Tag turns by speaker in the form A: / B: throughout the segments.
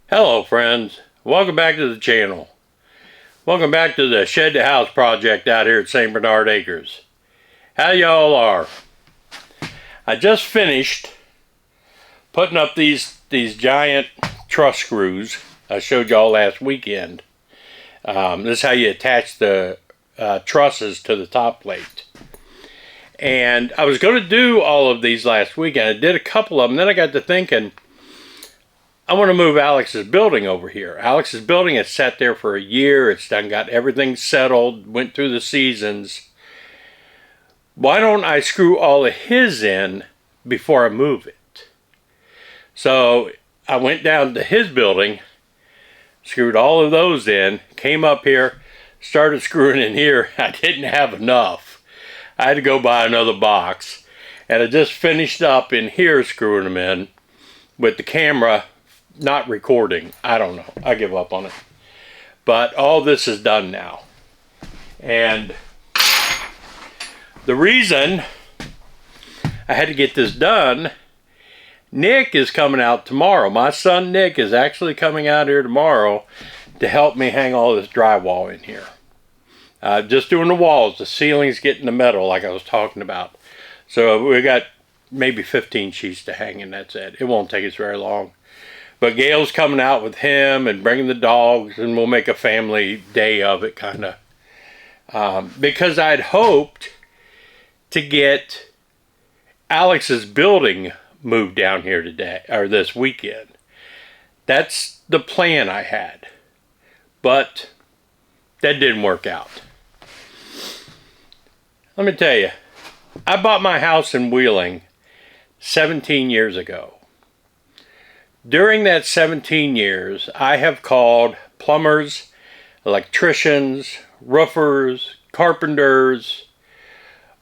A: Hello friends, welcome back to the channel. Welcome back to the Shed to House project out here at St. Bernard Acres. How y'all are? I just finished putting up these giant truss screws I showed y'all last weekend. This is how you attach the trusses to the top plate. And I was going to do all of these last weekend. I did a couple of them, then I got to thinking, I want to move Alex's building over here. Alex's building has sat there for a year. It's done, got everything settled, went through the seasons. Why don't I screw all of his in before I move it? So I went down to his building, screwed all of those in, came up here, started screwing in here. I didn't have enough. I had to go buy another box. And I just finished up in here screwing them in with the camera not recording. I don't know. I give up on it. But all this is done now. And the reason I had to get this done, Nick is coming out tomorrow. My son Nick is actually coming out here tomorrow to help me hang all this drywall in here. Just doing the walls. The ceiling's getting the metal like I was talking about. So we got maybe 15 sheets to hang and that's it. It won't take us very long. But Gail's coming out with him and bringing the dogs, and we'll make a family day of it, kind of. Because I'd hoped to get Alex's building moved down here today, or this weekend. That's the plan I had. But that didn't work out. Let me tell you, I bought my house in Wheeling 17 years ago. During that 17 years, I have called plumbers, electricians, roofers, carpenters,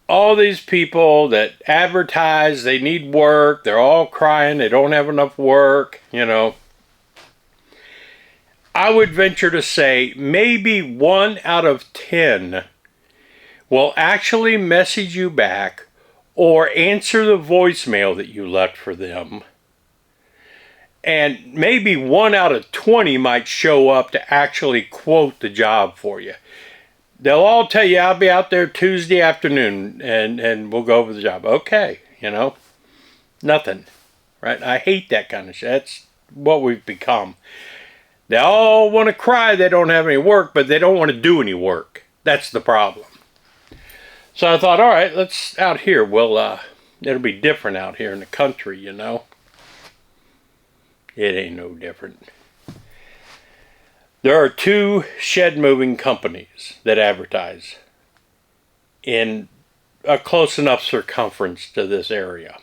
A: all these people that advertise they need work. They're all crying they don't have enough work, you know. I would venture to say maybe 1 out of 10 will actually message you back or answer the voicemail that you left for them. And maybe 1 out of 20 might show up to actually quote the job for you. They'll all tell you, I'll be out there Tuesday afternoon and we'll go over the job. Okay, you know, nothing, right? I hate that kind of shit. That's what we've become. They all want to cry they don't have any work, but they don't want to do any work. That's the problem. So I thought, all right, let's out here. Well, it'll be different out here in the country, you know. It ain't no different. There are 2 shed moving companies that advertise in a close enough circumference to this area.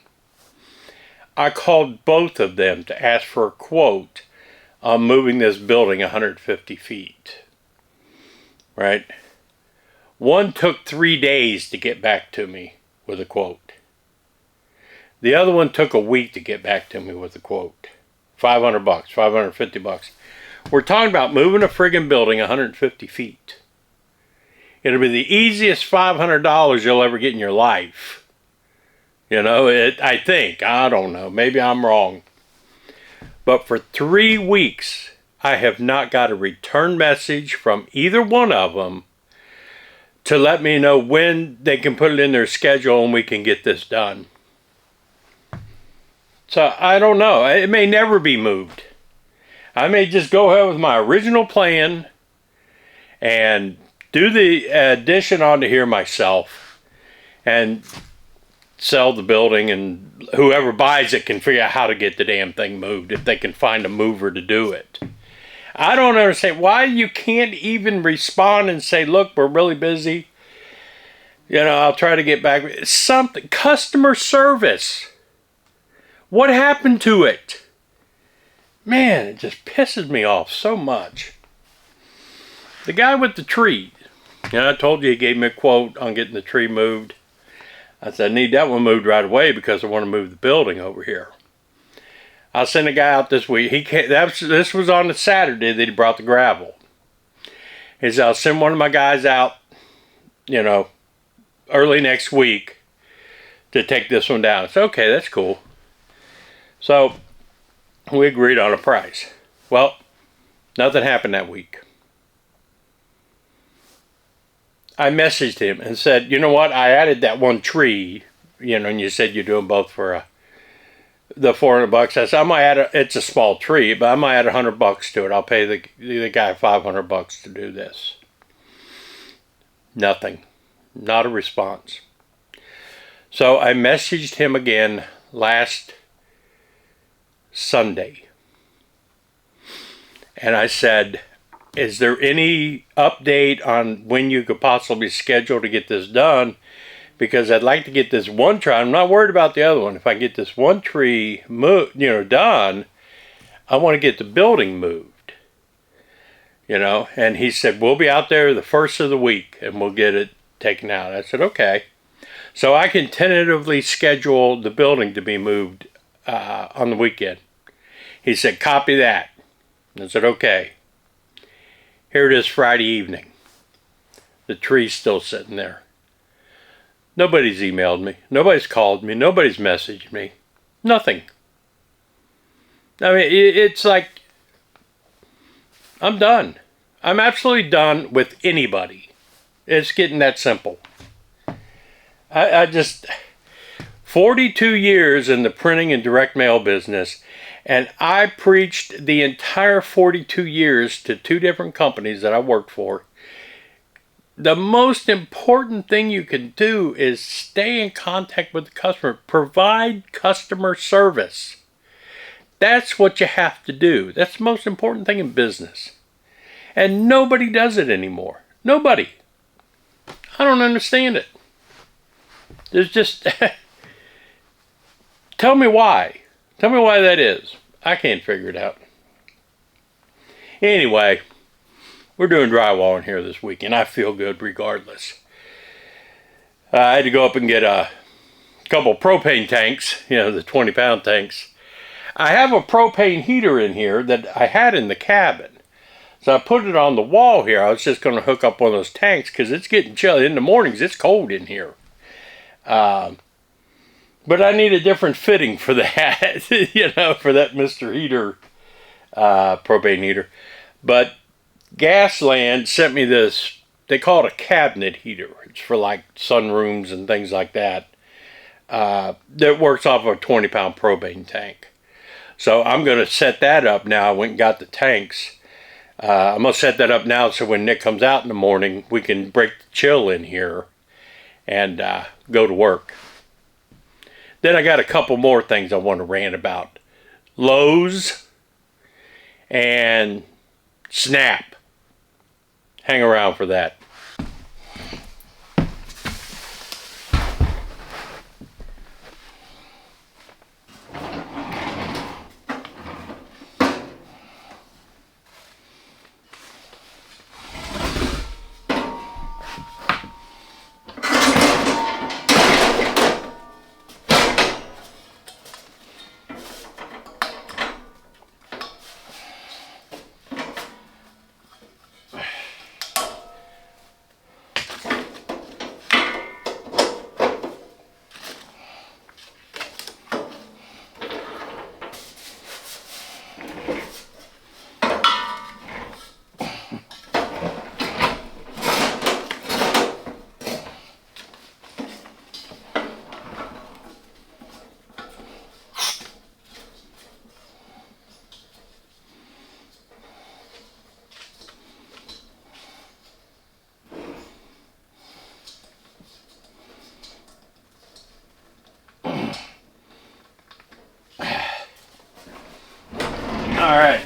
A: I called both of them to ask for a quote on moving this building 150 feet. Right? One took 3 days to get back to me with a quote. The other one took a week to get back to me with a quote. $500, $550. We're talking about moving a friggin' building 150 feet. It'll be the easiest $500 you'll ever get in your life. You know, I think. I don't know. Maybe I'm wrong. But for 3 weeks, I have not got a return message from either one of them to let me know when they can put it in their schedule and we can get this done. So, I don't know. It may never be moved. I may just go ahead with my original plan and do the addition onto here myself and sell the building, and whoever buys it can figure out how to get the damn thing moved if they can find a mover to do it. I don't understand why you can't even respond and say, look, we're really busy. You know, I'll try to get back. Something. Customer service. What happened to it? Man, it just pisses me off so much. The guy with the tree. You know, I told you he gave me a quote on getting the tree moved. I said, I need that one moved right away because I want to move the building over here. I'll send a guy out this week. This was on the Saturday that he brought the gravel. He said, I'll send one of my guys out, you know, early next week to take this one down. I said, okay, that's cool. So we agreed on a price. Well, nothing happened that week. I messaged him and said, you know what, I added that one tree, you know, and you said you're doing both for the $400. I said, I'm gonna add it's a small tree, but I'm gonna add $100 to it. I'll pay the guy $500 to do this. Nothing. Not a response. So I messaged him again last Sunday. And I said, is there any update on when you could possibly schedule to get this done? Because I'd like to get this one tree. I'm not worried about the other one. If I get this one tree done, I want to get the building moved. You know, and he said, we'll be out there the first of the week and we'll get it taken out. I said, okay. So I can tentatively schedule the building to be moved on the weekend. He said, copy that. I said, okay. Here it is Friday evening. The tree's still sitting there. Nobody's emailed me. Nobody's called me. Nobody's messaged me. Nothing. I mean, it's like, I'm done. I'm absolutely done with anybody. It's getting that simple. I just, 42 years in the printing and direct mail business, and I preached the entire 42 years to 2 different companies that I worked for. The most important thing you can do is stay in contact with the customer. Provide customer service. That's what you have to do. That's the most important thing in business. And nobody does it anymore. Nobody. I don't understand it. There's just... Tell me why. Tell me why that is. I can't figure it out. Anyway, we're doing drywall in here this week, and I feel good regardless. I had to go up and get a couple propane tanks, you know, the 20-pound tanks. I have a propane heater in here that I had in the cabin. So I put it on the wall here. I was just going to hook up one of those tanks because it's getting chilly. In the mornings, it's cold in here. But I need a different fitting for that, you know, for that Mr. Heater, propane heater. But Gasland sent me this, they call it a cabinet heater. It's for like sunrooms and things like that. That works off of a 20-pound propane tank. So I'm going to set that up now. I went and got the tanks. I'm going to set that up now so when Nick comes out in the morning, we can break the chill in here and go to work. Then I got a couple more things I want to rant about. Lowe's and Snap. Hang around for that. Alright,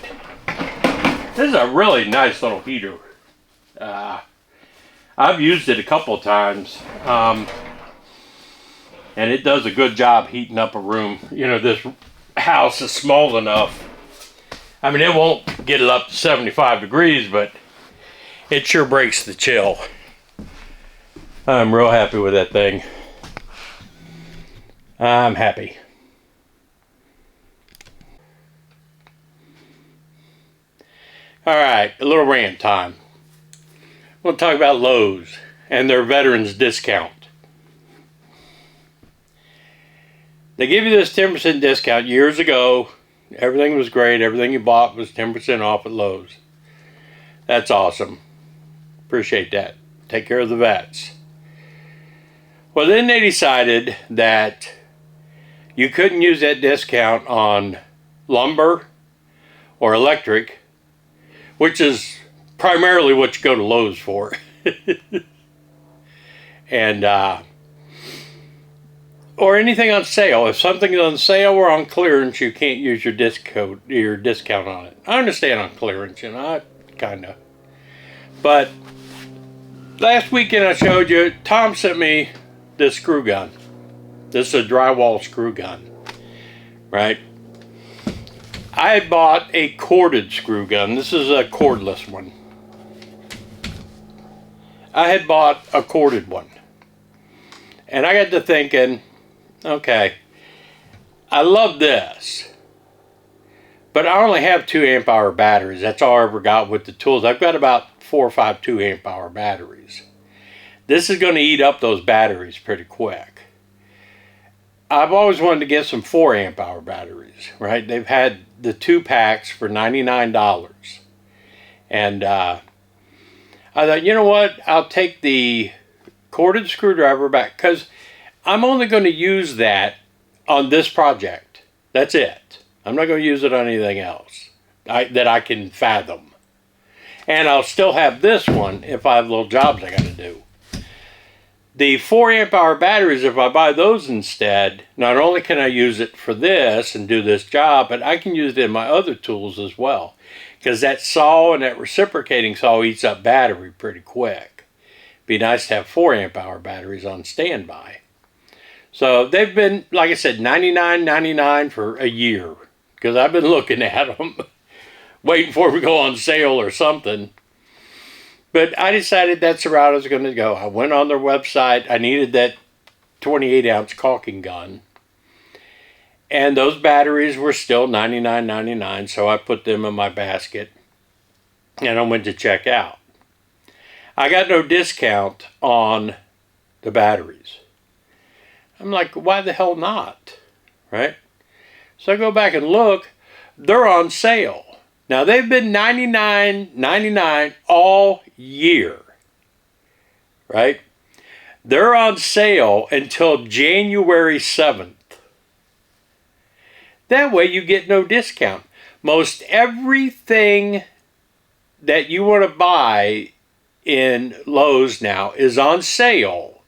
A: this is a really nice little heater. I've used it a couple times, and it does a good job heating up a room. You know, this house is small enough. I mean, it won't get it up to 75 degrees, but it sure breaks the chill. I'm real happy with that thing. I'm happy. Alright, a little rant time. We'll talk about Lowe's and their veterans discount. They give you this 10% discount years ago. Everything was great. Everything you bought was 10% off at Lowe's. That's awesome. Appreciate that. Take care of the vets. Well, then they decided that you couldn't use that discount on lumber or electric, which is primarily what you go to Lowe's for. And or anything on sale. If something's on sale or on clearance, you can't use your discount on it. I understand on clearance, you know, kind of. But last weekend I showed you, Tom sent me this screw gun. This is a drywall screw gun, right? I had bought a corded screw gun. This is a cordless one. I had bought a corded one. And I got to thinking, okay, I love this, but I only have 2 amp hour batteries. That's all I ever got with the tools. I've got about 4 or 5 2 amp hour batteries. This is going to eat up those batteries pretty quick. I've always wanted to get some 4 amp hour batteries, right? They've had the 2 packs for $99. And I thought, you know what? I'll take the corded screwdriver back, because I'm only going to use that on this project. That's it. I'm not going to use it on anything else that I can fathom. And I'll still have this one if I have little jobs I got to do. The 4 amp hour batteries, if I buy those instead, not only can I use it for this and do this job, but I can use it in my other tools as well. Because that saw and that reciprocating saw eats up battery pretty quick. Be nice to have 4 amp hour batteries on standby. So they've been, like I said, $99.99 for a year. Because I've been looking at them, waiting for them to go on sale or something. But I decided that's the route I was going to go. I went on their website. I needed that 28 ounce caulking gun. And those batteries were still $99.99, so I put them in my basket. And I went to check out. I got no discount on the batteries. I'm like, why the hell not? Right? So I go back and look. They're on sale. Now, they've been $99.99 all year, right? They're on sale until January 7th. That way you get no discount. Most everything that you want to buy in Lowe's now is on sale.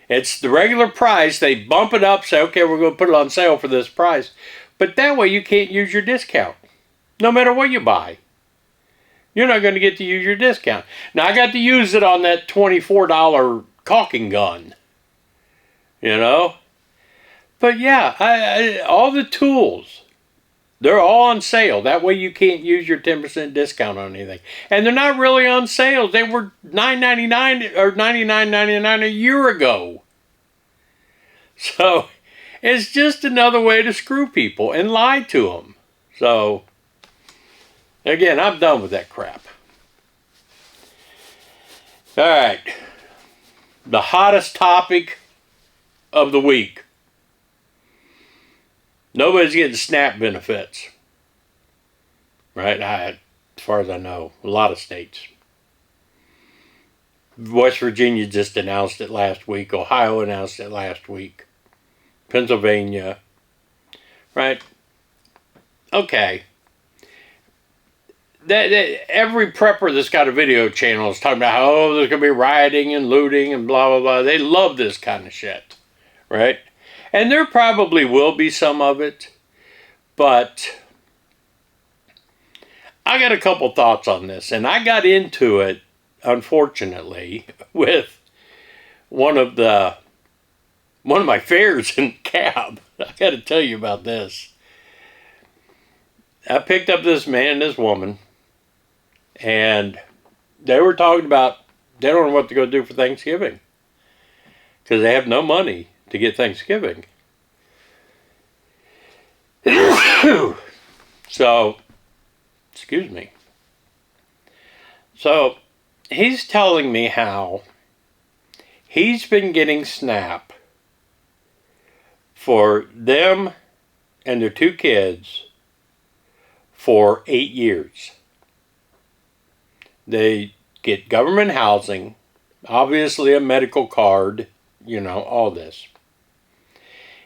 A: It's the regular price. They bump it up, say, okay, we're going to put it on sale for this price. But that way you can't use your discount. No matter what you buy, you're not going to get to use your discount. Now, I got to use it on that $24 caulking gun, you know. But yeah, all the tools, they're all on sale. That way you can't use your 10% discount on anything. And they're not really on sale. They were $9.99 or $99.99 a year ago. So it's just another way to screw people and lie to them. So again, I'm done with that crap. All right. The hottest topic of the week. Nobody's getting SNAP benefits. Right? As far as I know, a lot of states. West Virginia just announced it last week. Ohio announced it last week. Pennsylvania. Right? Okay. Every prepper that's got a video channel is talking about, oh, there's going to be rioting and looting and blah, blah, blah. They love this kind of shit, right? And there probably will be some of it, but I got a couple thoughts on this. And I got into it, unfortunately, with one of my fares in the cab. I got to tell you about this. I picked up this man and this woman, and they were talking about they don't know what to go do for Thanksgiving because they have no money to get Thanksgiving. So, excuse me. So, he's telling me how he's been getting SNAP for them and their 2 kids for 8 years. They get government housing, obviously a medical card, you know, all this.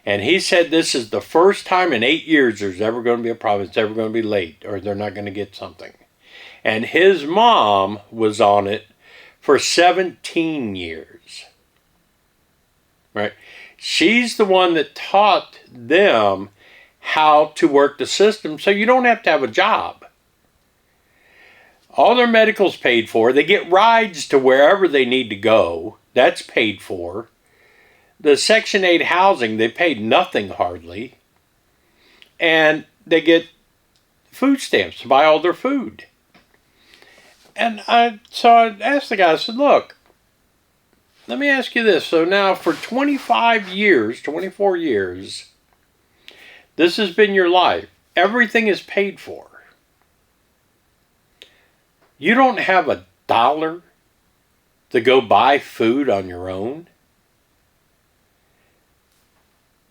A: And he said this is the first time in 8 years there's ever going to be a problem. It's ever going to be late or they're not going to get something. And his mom was on it for 17 years. Right? She's the one that taught them how to work the system so you don't have to have a job. All their medical's paid for. They get rides to wherever they need to go. That's paid for. The Section 8 housing, they paid nothing hardly. And they get food stamps to buy all their food. And so I asked the guy, I said, look, let me ask you this. So now for 25 years, 24 years, this has been your life. Everything is paid for. You don't have a dollar to go buy food on your own.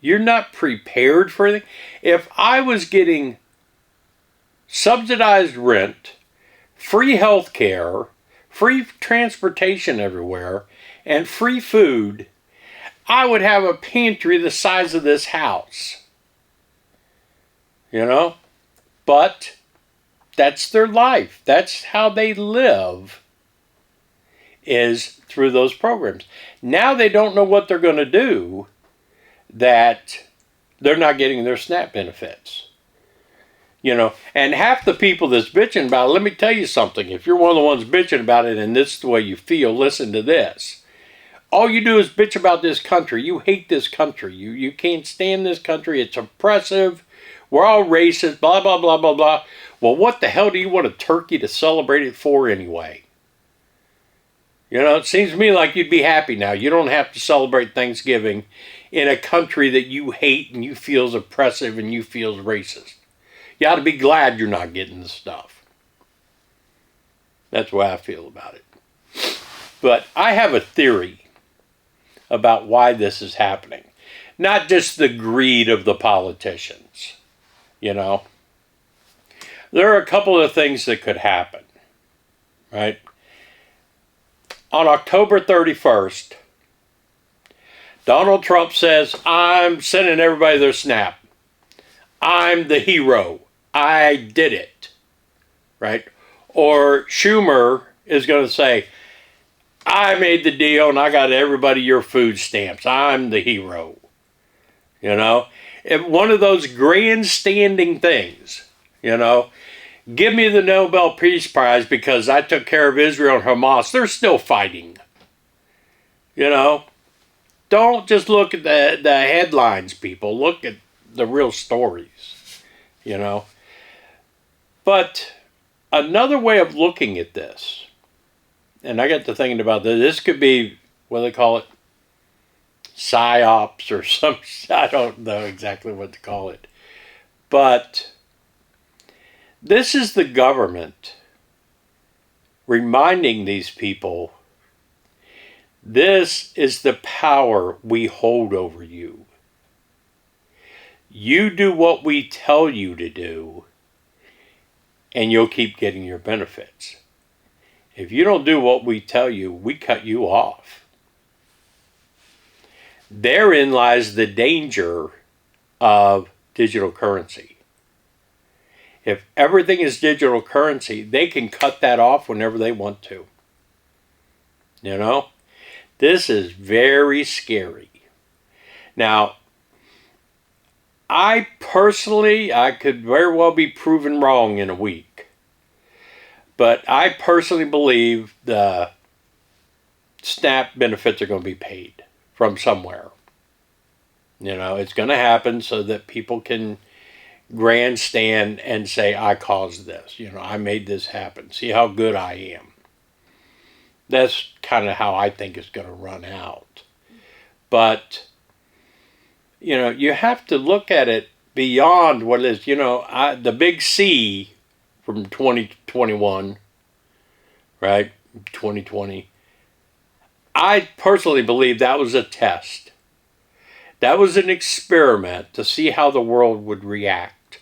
A: You're not prepared for anything. If I was getting subsidized rent, free health care, free transportation everywhere, and free food, I would have a pantry the size of this house. You know? But that's their life. That's how they live, is through those programs. Now they don't know what they're going to do, that they're not getting their SNAP benefits. You know, and half the people that's bitching about it, let me tell you something. If you're one of the ones bitching about it and this is the way you feel, listen to this. All you do is bitch about this country. You hate this country. You can't stand this country. It's oppressive. We're all racist, blah, blah, blah, blah, blah. Well, what the hell do you want a turkey to celebrate it for anyway? You know, it seems to me like you'd be happy now. You don't have to celebrate Thanksgiving in a country that you hate and you feel is oppressive and you feel is racist. You ought to be glad you're not getting the stuff. That's the way I feel about it. But I have a theory about why this is happening. Not just the greed of the politicians, you know. There are a couple of things that could happen, right? On October 31st, Donald Trump says, I'm sending everybody their SNAP. I'm the hero. I did it, right? Or Schumer is going to say, I made the deal and I got everybody your food stamps. I'm the hero. You know, one of those grandstanding things, you know, give me the Nobel Peace Prize because I took care of Israel and Hamas. They're still fighting. You know, don't just look at the headlines, people. Look at the real stories, you know. But another way of looking at this, and I got to thinking about this, this could be, what do they call it? PSYOPs or some, I don't know exactly what to call it. But this is the government reminding these people, this is the power we hold over you. You do what we tell you to do, and you'll keep getting your benefits. If you don't do what we tell you, we cut you off. Therein lies the danger of digital currency. If everything is digital currency, they can cut that off whenever they want to. You know? This is very scary. Now, I could very well be proven wrong in a week. But I personally believe the SNAP benefits are going to be paid from somewhere. You know, it's going to happen so that people can grandstand and say, I caused this. You know, I made this happen. See how good I am. That's kind of how I think it's going to run out. But, you know, you have to look at it beyond what it is. You know, the big C from 2021, right? 2020. I personally believe that was a test. That was an experiment to see how the world would react,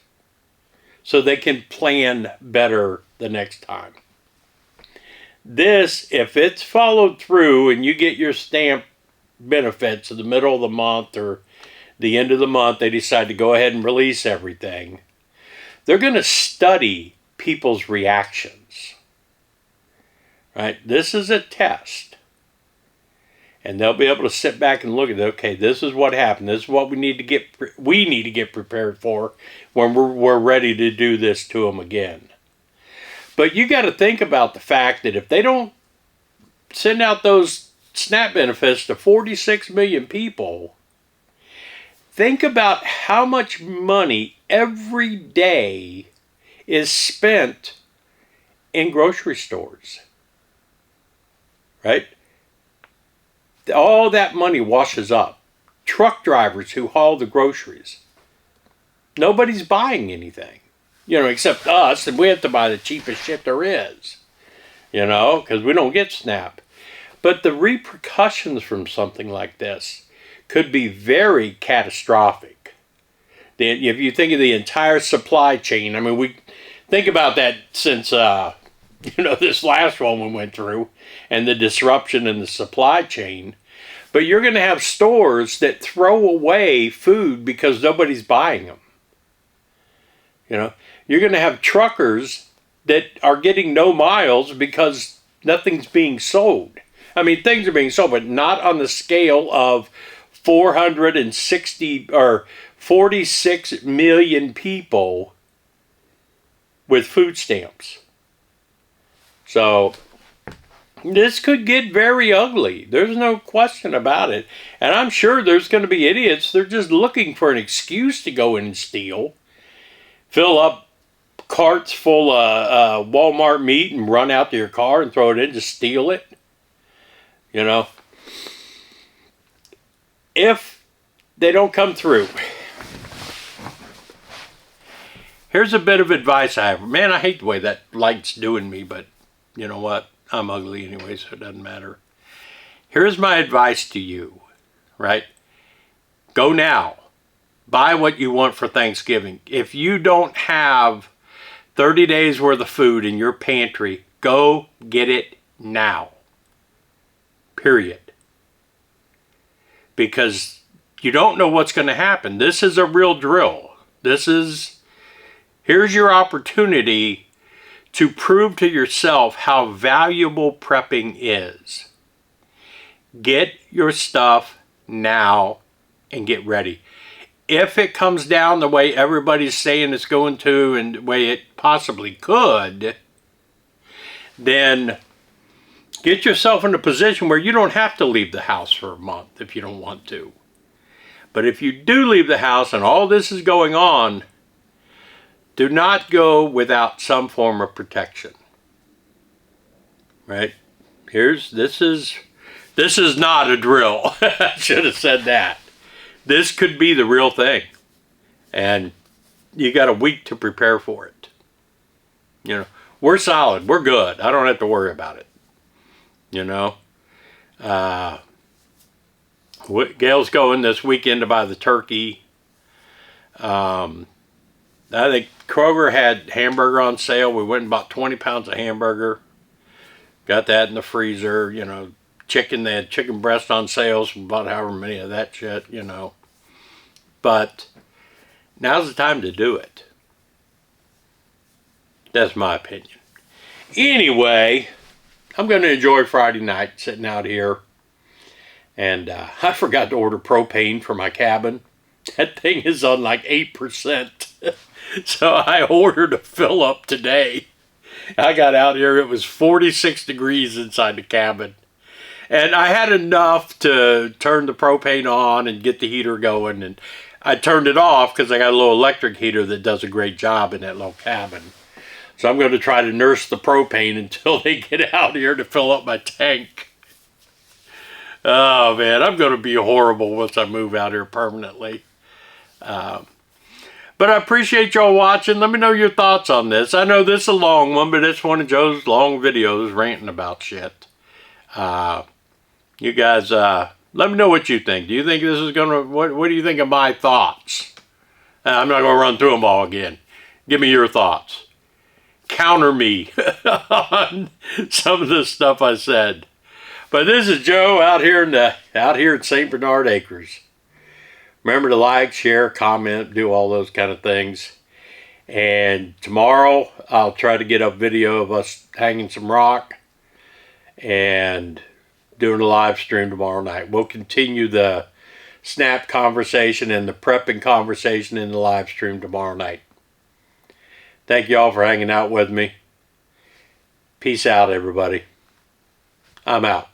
A: so they can plan better the next time. This, if it's followed through and you get your stamp benefits in the middle of the month or the end of the month, they decide to go ahead and release everything, they're going to study people's reactions. Right? This is a test. And they'll be able to sit back and look at it. Okay, this is what happened. This is what we need to get prepared for when we're ready to do this to them again. But you got to think about the fact that if they don't send out those SNAP benefits to 46 million people, think about how much money every day is spent in grocery stores. Right? All that money washes up. Truck drivers who haul the groceries. Nobody's buying anything. Except us, and we have to buy the cheapest shit there is. Because we don't get SNAP. But the repercussions from something like this could be very catastrophic. If you think of the entire supply chain, I mean, we think about that since, this last one we went through, and the disruption in the supply chain. But you're going to have stores that throw away food because nobody's buying them. You're going to have truckers that are getting no miles because nothing's being sold. I mean, things are being sold, but not on the scale of 460 or 46 million people with food stamps. So this could get very ugly. There's no question about it. And I'm sure there's going to be idiots. They're just looking for an excuse to go in and steal. Fill up carts full of Walmart meat and run out to your car and throw it in to steal it. If they don't come through. Here's a bit of advice I have. Man, I hate the way that light's doing me, but you know what? I'm ugly anyway, so it doesn't matter. Here's my advice to you, right? Go now. Buy what you want for Thanksgiving. If you don't have 30 days worth of food in your pantry, go get it now. Period. Because you don't know what's going to happen. This is a real drill. Here's your opportunity to prove to yourself how valuable prepping is. Get your stuff now and get ready. If it comes down the way everybody's saying it's going to and the way it possibly could, then get yourself in a position where you don't have to leave the house for a month if you don't want to. But if you do leave the house and all this is going on, do not go without some form of protection. Right? This is not a drill. I should have said that. This could be the real thing. And you got a week to prepare for it. We're solid. We're good. I don't have to worry about it. Gail's going this weekend to buy the turkey. I think Kroger had hamburger on sale. We went and bought 20 pounds of hamburger. Got that in the freezer. Chicken, they had chicken breast on sale. So we bought however many of that shit, But now's the time to do it. That's my opinion. Anyway, I'm going to enjoy Friday night sitting out here. And I forgot to order propane for my cabin. That thing is on like 8%. So I ordered a fill up today. I got out here, it was 46 degrees inside the cabin. And I had enough to turn the propane on and get the heater going. And I turned it off because I got a little electric heater that does a great job in that little cabin. So I'm going to try to nurse the propane until they get out here to fill up my tank. Oh man, I'm going to be horrible once I move out here permanently. But I appreciate y'all watching. Let me know your thoughts on this. I know this is a long one, but it's one of Joe's long videos ranting about shit. You guys, Let me know what you think. Do you think this is gonna, what do you think of my thoughts? I'm not gonna run through them all again. Give me your thoughts. Counter me on some of the stuff I said. But this is Joe out here in St. Bernard Acres. Remember to like, share, comment, do all those kind of things. And tomorrow I'll try to get a video of us hanging some rock and doing a live stream tomorrow night. We'll continue the snap conversation and the prepping conversation in the live stream tomorrow night. Thank you all for hanging out with me. Peace out, everybody. I'm out.